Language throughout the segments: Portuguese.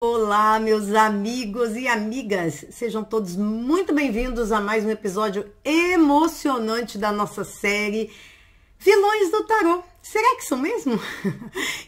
Olá, meus amigos e amigas, sejam todos muito bem-vindos a mais um episódio emocionante da nossa série Vilões do Tarô. Será que são mesmo?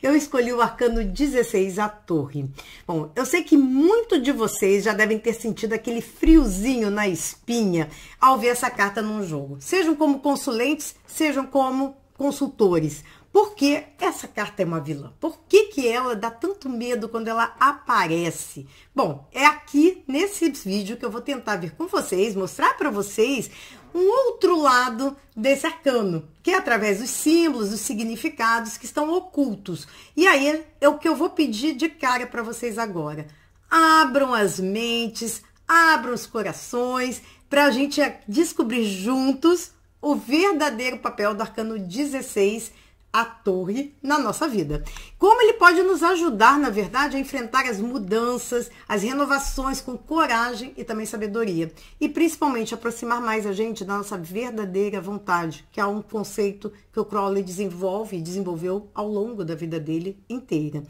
Eu escolhi o arcano 16, a Torre. Bom, eu sei que muitos de vocês já devem ter sentido aquele friozinho na espinha ao ver essa carta num jogo, sejam como consulentes, sejam como consultores. Por que essa carta é uma vilã? Por que ela dá tanto medo quando ela aparece? Bom, é aqui nesse vídeo que eu vou tentar vir com vocês, mostrar para vocês um outro lado desse arcano, que é através dos símbolos, dos significados que estão ocultos. E aí é o que eu vou pedir de cara para vocês agora. Abram as mentes, abram os corações, para a gente descobrir juntos o verdadeiro papel do arcano 16, a Torre, na nossa vida. Como ele pode nos ajudar, na verdade, a enfrentar as mudanças, as renovações com coragem e também sabedoria. E principalmente aproximar mais a gente da nossa verdadeira vontade, que é um conceito que o Crowley desenvolve e desenvolveu ao longo da vida dele inteira.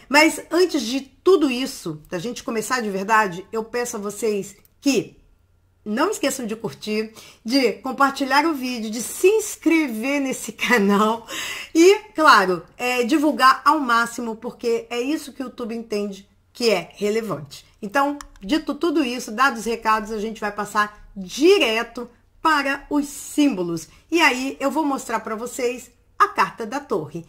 Mas antes de tudo isso, da gente começar de verdade, eu peço a vocês que não esqueçam de curtir, de compartilhar o vídeo, de se inscrever nesse canal e, claro, divulgar ao máximo, porque é isso que o YouTube entende que é relevante. Então, dito tudo isso, dados os recados, a gente vai passar direto para os símbolos. E aí eu vou mostrar para vocês a carta da Torre.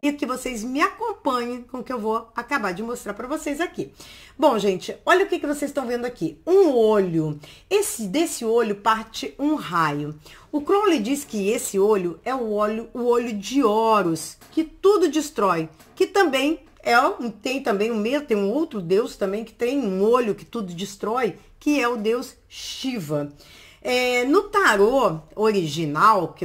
E que vocês me acompanhem com o que eu vou acabar de mostrar para vocês aqui. Bom, gente, olha o que vocês estão vendo aqui. Um olho. Desse olho parte um raio. O Crowley diz que esse olho é o olho de Horus, que tudo destrói, que também tem um outro deus também que tem um olho que tudo destrói, que é o deus Shiva. No tarô original,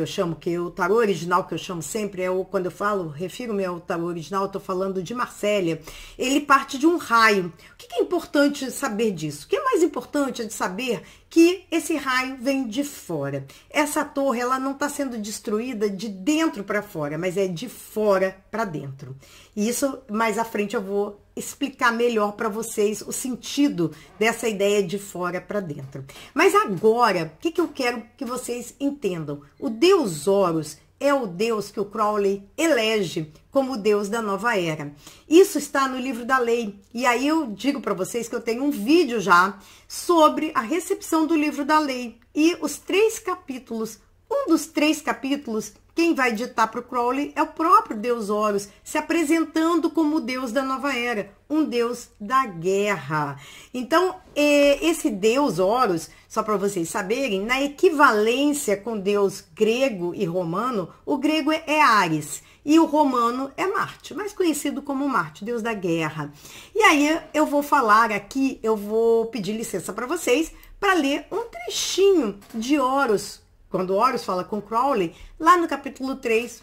o tarô original que eu chamo sempre, quando eu refiro-me ao tarô original, eu estou falando de Marsella, ele parte de um raio. O que é importante saber disso? O que é mais importante é de saber que esse raio vem de fora. Essa torre, ela não está sendo destruída de dentro para fora, mas é de fora para dentro. E isso, mais à frente, eu vou explicar melhor para vocês o sentido dessa ideia de fora para dentro. Mas agora, o que eu quero que vocês entendam? O deus Horus é o deus que o Crowley elege como o deus da nova era. Isso está no livro da lei. E aí eu digo para vocês que eu tenho um vídeo já sobre a recepção do livro da lei. E os 3 capítulos, um dos 3 capítulos, quem vai ditar para o Crowley é o próprio deus Horus, se apresentando como o deus da nova era, um deus da guerra. Então, esse deus Horus, só para vocês saberem, na equivalência com deus grego e romano, o grego é Ares e o romano é Marte, mais conhecido como Marte, deus da guerra. E aí eu vou falar aqui, eu vou pedir licença para vocês para ler um trechinho de Horus, quando Horus fala com Crowley, lá no capítulo 3,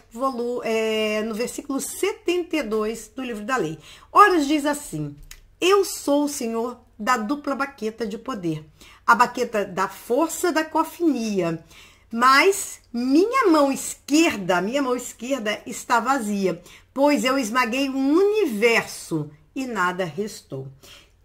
no versículo 72 do livro da lei. Horus diz assim: eu sou o senhor da dupla baqueta de poder, a baqueta da força da cofinia, mas minha mão esquerda está vazia, pois eu esmaguei o universo e nada restou.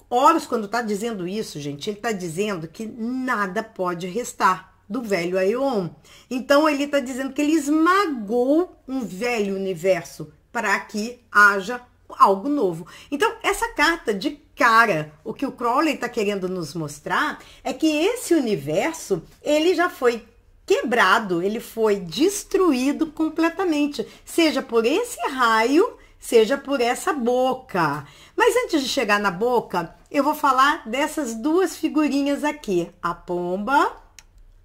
Horus, quando está dizendo isso, gente, ele está dizendo que nada pode restar do velho Aeon. Então ele está dizendo que ele esmagou um velho universo para que haja algo novo. Então essa carta de cara, o que o Crowley está querendo nos mostrar é que esse universo, ele já foi quebrado, ele foi destruído completamente, seja por esse raio, seja por essa boca. Mas antes de chegar na boca, eu vou falar dessas 2 figurinhas aqui, a pomba,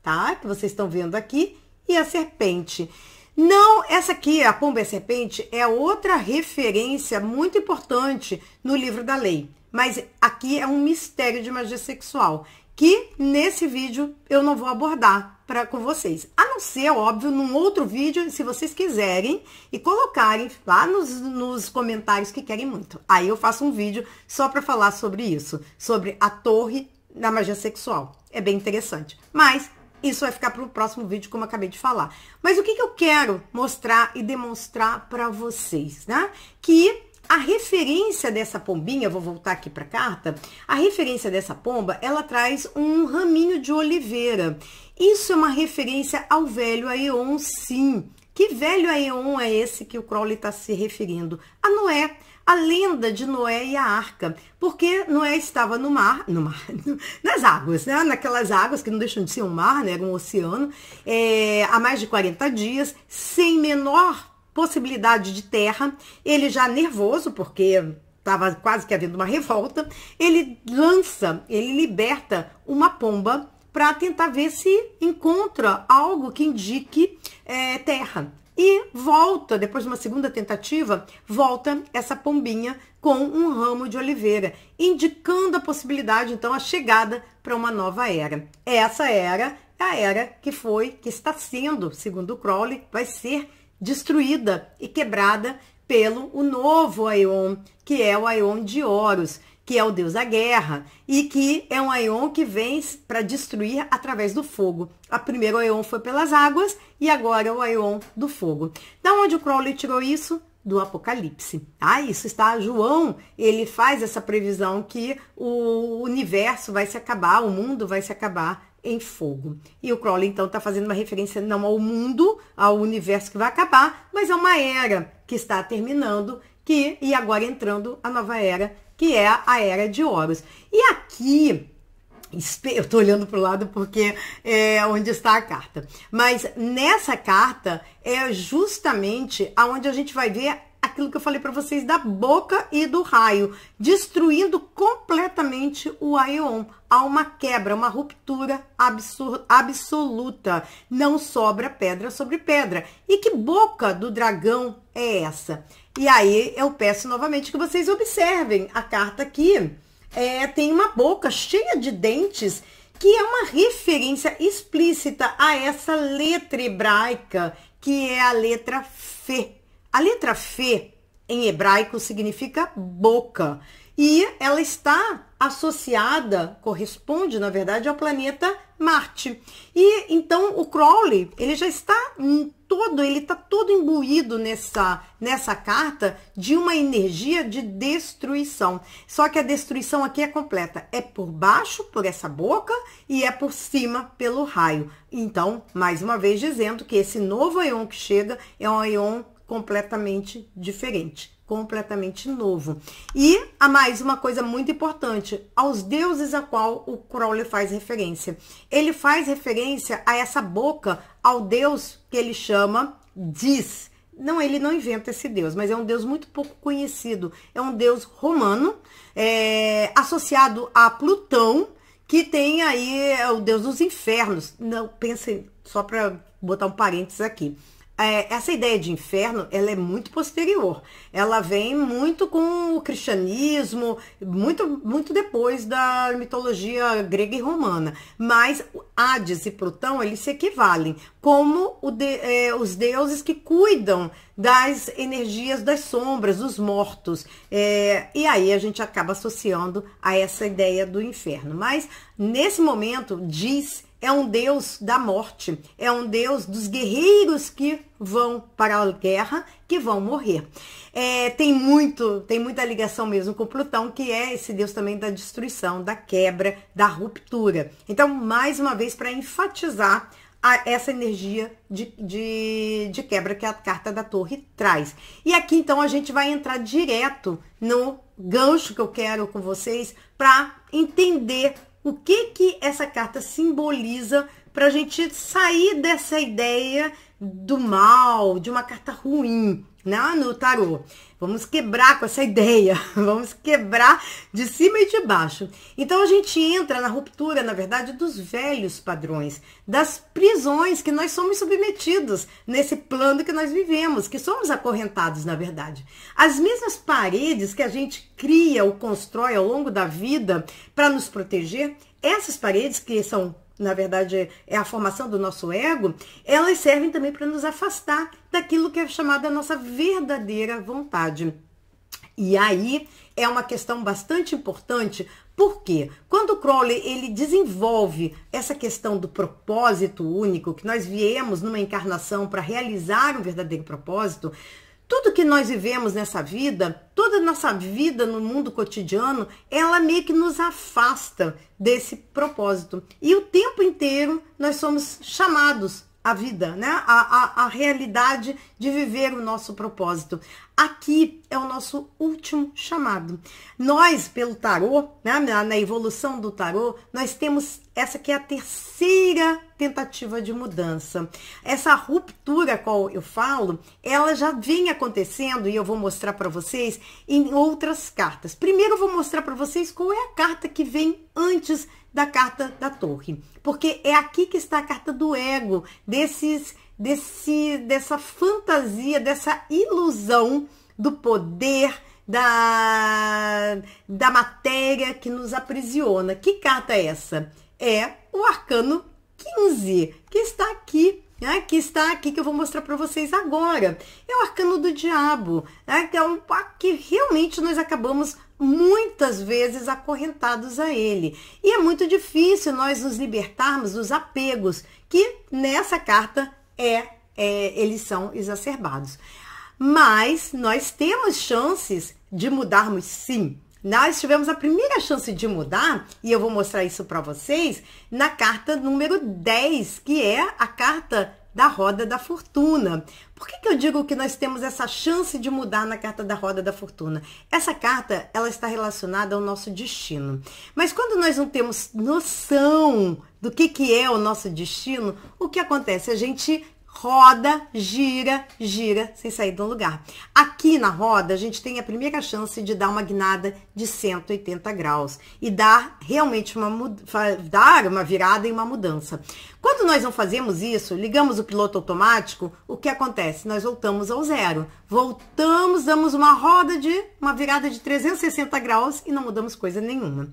tá? Que vocês estão vendo aqui, e a serpente. Não, essa aqui, a pomba e a serpente, é outra referência muito importante no livro da lei. Mas aqui é um mistério de magia sexual, que nesse vídeo eu não vou abordar com vocês. A não ser, óbvio, num outro vídeo, se vocês quiserem, e colocarem lá nos comentários que querem muito. Aí eu faço um vídeo só para falar sobre isso, sobre a torre da magia sexual. É bem interessante. Mas Isso vai ficar para o próximo vídeo, como eu acabei de falar. Mas o que eu quero mostrar e demonstrar para vocês, né? Que a referência dessa pombinha, vou voltar aqui para a carta, a referência dessa pomba, ela traz um raminho de oliveira. Isso é uma referência ao velho Aion, sim. Que velho Aion é esse que o Crowley está se referindo? A Noé. A lenda de Noé e a arca, porque Noé estava no mar, nas águas, né? Naquelas águas que não deixam de ser um mar, né? Era um oceano, há mais de 40 dias, sem menor possibilidade de terra. Ele já nervoso, porque estava quase que havendo uma revolta, ele liberta uma pomba para tentar ver se encontra algo que indique terra. E volta, depois de uma segunda tentativa, volta essa pombinha com um ramo de oliveira, indicando a possibilidade, então, a chegada para uma nova era. Essa era é a era que está sendo, segundo o Crowley, vai ser destruída e quebrada pelo o novo Aion, que é o Aion de Horus, que é o deus da guerra, e que é um Aion que vem para destruir através do fogo. A primeira Aion foi pelas águas, e agora é o Aion do fogo. Da onde o Crowley tirou isso? Do Apocalipse. Isso está, João, ele faz essa previsão que o universo vai se acabar, o mundo vai se acabar em fogo. E o Crowley, então, está fazendo uma referência não ao mundo, ao universo que vai acabar, mas a uma era que está terminando, e agora entrando a nova era, que é a Era de Horus. E aqui, eu tô olhando pro lado porque é onde está a carta. Mas nessa carta é justamente aonde a gente vai ver aquilo que eu falei para vocês da boca e do raio, destruindo completamente o Aion. Há uma quebra, uma ruptura absoluta. Não sobra pedra sobre pedra. E que boca do dragão é essa? E aí eu peço novamente que vocês observem a carta aqui. Tem uma boca cheia de dentes, que é uma referência explícita a essa letra hebraica, que é a letra Fê. A letra Fê, em hebraico, significa boca. E ela está associada, corresponde, na verdade, ao planeta Marte. E então o Crowley, ele já está todo imbuído nessa carta de uma energia de destruição. Só que a destruição aqui é completa. É por baixo, por essa boca, e é por cima, pelo raio. Então, mais uma vez dizendo que esse novo Aion que chega é um Aion completamente diferente, completamente novo. E há mais uma coisa muito importante, aos deuses a qual o Crowley faz referência. Ele faz referência a essa boca, ao deus que ele chama Dis. Não, ele não inventa esse deus, mas é um deus muito pouco conhecido. É um deus romano, associado a Plutão, que tem aí o deus dos infernos. Não, pensem, só para botar um parênteses aqui. Essa ideia de inferno, ela é muito posterior. Ela vem muito com o cristianismo, muito depois da mitologia grega e romana. Mas Hades e Plutão, eles se equivalem como os deuses que cuidam das energias das sombras, dos mortos. E aí a gente acaba associando a essa ideia do inferno. Mas, nesse momento, é um deus da morte, é um deus dos guerreiros que vão para a guerra, que vão morrer. Tem muita ligação mesmo com Plutão, que é esse deus também da destruição, da quebra, da ruptura. Então, mais uma vez, para enfatizar essa energia de quebra que a carta da Torre traz. E aqui, então, a gente vai entrar direto no gancho que eu quero com vocês para entender o que essa carta simboliza, para a gente sair dessa ideia do mal, de uma carta ruim, né, no tarô. Vamos quebrar com essa ideia, vamos quebrar de cima e de baixo. Então a gente entra na ruptura, na verdade, dos velhos padrões, das prisões que nós somos submetidos nesse plano que nós vivemos, que somos acorrentados, na verdade. As mesmas paredes que a gente cria ou constrói ao longo da vida para nos proteger, essas paredes que são, na verdade, é a formação do nosso ego, elas servem também para nos afastar daquilo que é chamada a nossa verdadeira vontade. E aí é uma questão bastante importante, porque quando o Crowley ele desenvolve essa questão do propósito único, que nós viemos numa encarnação para realizar um verdadeiro propósito, tudo que nós vivemos nessa vida, toda a nossa vida no mundo cotidiano, ela meio que nos afasta desse propósito. E o tempo inteiro nós somos chamados à vida, né? A realidade de viver o nosso propósito. Aqui é o nosso último chamado. Nós, pelo tarô, né, na evolução do tarô, nós temos essa que é a terceira tentativa de mudança. Essa ruptura a qual eu falo, ela já vem acontecendo e eu vou mostrar para vocês em outras cartas. Primeiro eu vou mostrar para vocês qual é a carta que vem antes da carta da torre, porque é aqui que está a carta do ego, dessa fantasia, dessa ilusão do poder, da matéria que nos aprisiona. Que carta é essa? É o arcano 15, que está aqui, né? Que eu vou mostrar para vocês agora. É o arcano do diabo, né? Que realmente nós acabamos muitas vezes acorrentados a ele. E é muito difícil nós nos libertarmos dos apegos, que nessa carta eles são exacerbados. Mas nós temos chances de mudarmos, sim. Nós tivemos a primeira chance de mudar, e eu vou mostrar isso para vocês, na carta número 10, que é a carta da Roda da Fortuna. Por que eu digo que nós temos essa chance de mudar na carta da Roda da Fortuna? Essa carta, ela está relacionada ao nosso destino. Mas quando nós não temos noção do que é o nosso destino, o que acontece? A gente roda, gira, sem sair do lugar. Aqui na roda, a gente tem a primeira chance de dar uma guinada de 180 graus e dar realmente uma virada e uma mudança. Quando nós não fazemos isso, ligamos o piloto automático, o que acontece? Nós voltamos ao zero. Voltamos, damos uma virada de 360 graus e não mudamos coisa nenhuma.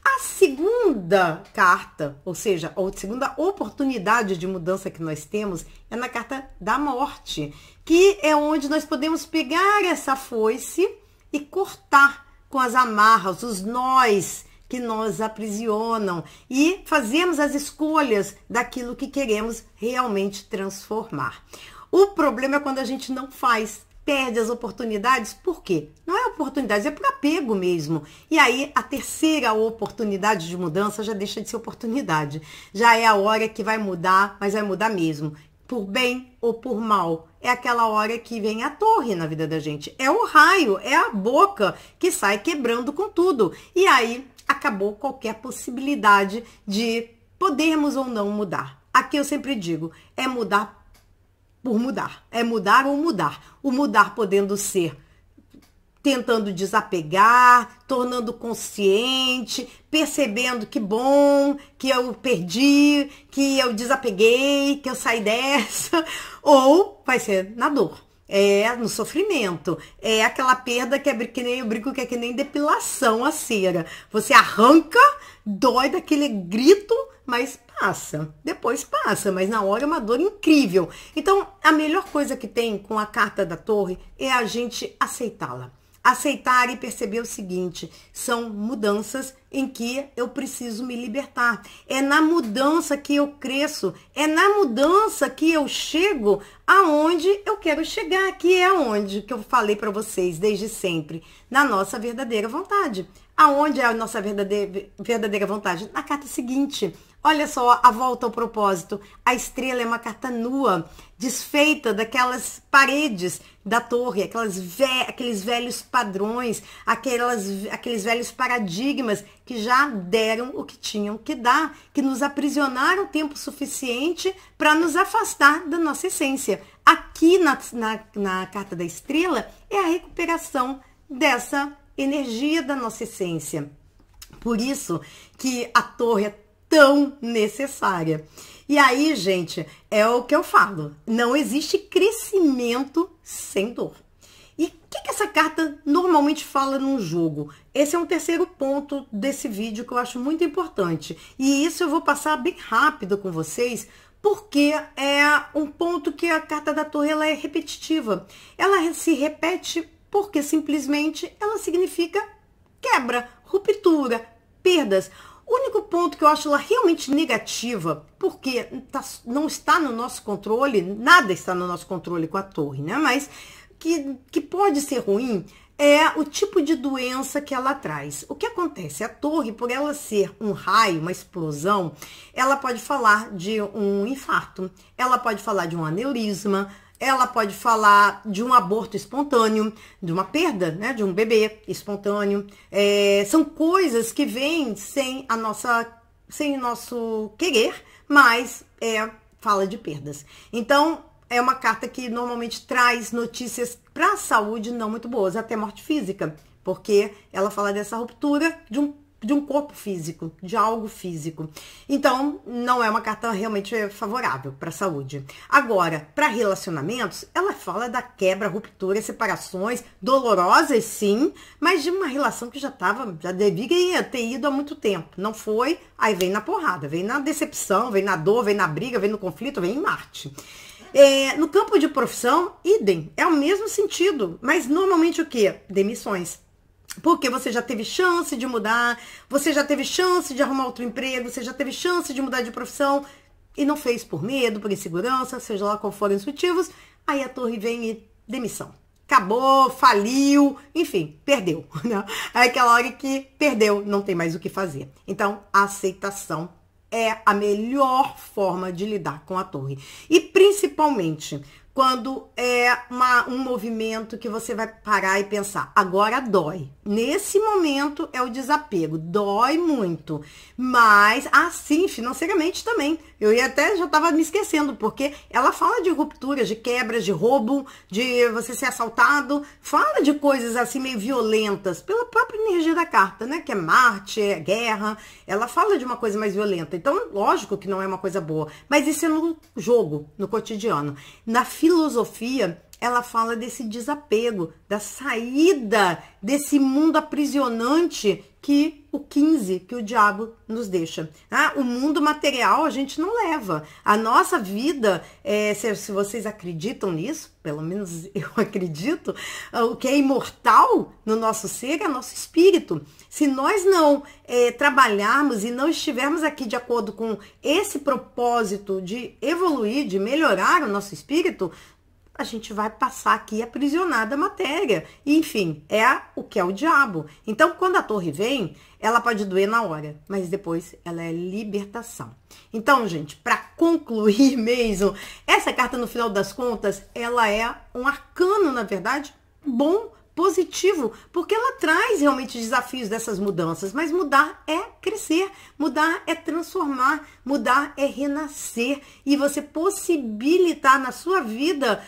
A segunda carta, ou seja, a segunda oportunidade de mudança que nós temos é na carta da morte, que é onde nós podemos pegar essa foice e cortar com as amarras, os nós que nos aprisionam e fazemos as escolhas daquilo que queremos realmente transformar. O problema é quando a gente não faz. Perde as oportunidades, por quê? Não é oportunidade, é por apego mesmo. E aí, a terceira oportunidade de mudança já deixa de ser oportunidade. Já é a hora que vai mudar, mas vai mudar mesmo. Por bem ou por mal. É aquela hora que vem a torre na vida da gente. É o raio, é a boca que sai quebrando com tudo. E aí, acabou qualquer possibilidade de podermos ou não mudar. Aqui eu sempre digo, é mudar por mudar. É mudar ou mudar. O mudar podendo ser tentando desapegar, tornando consciente, percebendo que bom, que eu perdi, que eu desapeguei, que eu saí dessa, ou vai ser na dor. É no sofrimento, é aquela perda que nem eu brinco, que é que nem depilação a cera. Você arranca, dói daquele grito, mas passa, depois passa, mas na hora é uma dor incrível. Então, a melhor coisa que tem com a carta da torre é a gente aceitá-la. Aceitar e perceber o seguinte, são mudanças em que eu preciso me libertar. É na mudança que eu cresço, é na mudança que eu chego aonde eu quero chegar, que é aonde que eu falei para vocês desde sempre, na nossa verdadeira vontade. Aonde é a nossa verdadeira vontade? Na carta seguinte. Olha só, a volta ao propósito. A estrela é uma carta nua, desfeita daquelas paredes da torre, aqueles velhos padrões, aqueles velhos paradigmas que já deram o que tinham que dar, que nos aprisionaram tempo suficiente para nos afastar da nossa essência. Aqui na carta da estrela é a recuperação dessa energia da nossa essência. Por isso que a torre é tão necessária. E aí, gente, é o que eu falo. Não existe crescimento sem dor. E o que essa carta normalmente fala num jogo? Esse é um terceiro ponto desse vídeo que eu acho muito importante. E isso eu vou passar bem rápido com vocês, porque é um ponto que a carta da torre ela é repetitiva. Ela se repete porque simplesmente ela significa quebra, ruptura, perdas. O único ponto que eu acho ela realmente negativa, porque não está no nosso controle, nada está no nosso controle com a torre, né? Mas que pode ser ruim é o tipo de doença que ela traz. O que acontece? A torre, por ela ser um raio, uma explosão, ela pode falar de um infarto, ela pode falar de um aneurisma, ela pode falar de um aborto espontâneo, de uma perda, né, de um bebê espontâneo. São coisas que vêm sem o nosso querer, mas fala de perdas. Então, é uma carta que normalmente traz notícias para a saúde não muito boas, até morte física, porque ela fala dessa ruptura de um corpo físico, de algo físico. Então, não é uma carta realmente favorável para a saúde. Agora, para relacionamentos, ela fala da quebra, ruptura, separações, dolorosas sim, mas de uma relação que já devia ter ido há muito tempo. Não foi, aí vem na porrada, vem na decepção, vem na dor, vem na briga, vem no conflito, vem em Marte. No campo de profissão, idem, é o mesmo sentido, mas normalmente o quê? Demissões. Porque você já teve chance de mudar, você já teve chance de arrumar outro emprego, você já teve chance de mudar de profissão e não fez por medo, por insegurança, seja lá qual forem os motivos, aí a torre vem e demissão. Acabou, faliu, enfim, perdeu. Né? É aquela hora que perdeu, não tem mais o que fazer. Então, a aceitação é a melhor forma de lidar com a torre. E principalmente quando é um movimento que você vai parar e pensar, agora dói. Nesse momento é o desapego, dói muito. Mas, sim, financeiramente também. Eu já estava me esquecendo, porque ela fala de rupturas, de quebras, de roubo, de você ser assaltado. Fala de coisas assim meio violentas, pela própria energia da carta, né? Que é Marte, é guerra. Ela fala de uma coisa mais violenta. Então, lógico que não é uma coisa boa. Mas isso é no jogo, no cotidiano. Na filosofia, ela fala desse desapego, da saída desse mundo aprisionante que o 15, que o diabo nos deixa. O mundo material a gente não leva. A nossa vida, se vocês acreditam nisso, pelo menos eu acredito, o que é imortal no nosso ser é nosso espírito. Se nós não trabalharmos e não estivermos aqui de acordo com esse propósito de evoluir, de melhorar o nosso espírito, a gente vai passar aqui aprisionada à matéria. E, enfim, é o que é o diabo. Então, quando a torre vem, ela pode doer na hora, mas depois ela é libertação. Então, gente, para concluir mesmo, essa carta, no final das contas, ela é um arcano, na verdade, bom, positivo, porque ela traz realmente desafios dessas mudanças, mas mudar é crescer, mudar é transformar, mudar é renascer e você possibilitar na sua vida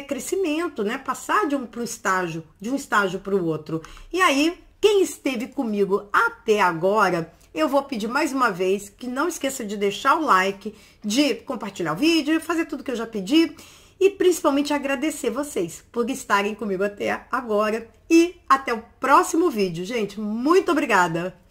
crescimento, né? Passar de um estágio para o outro. E aí, quem esteve comigo até agora, eu vou pedir mais uma vez que não esqueça de deixar o like, de compartilhar o vídeo, fazer tudo que eu já pedi. E principalmente agradecer vocês por estarem comigo até agora. E até o próximo vídeo, gente. Muito obrigada!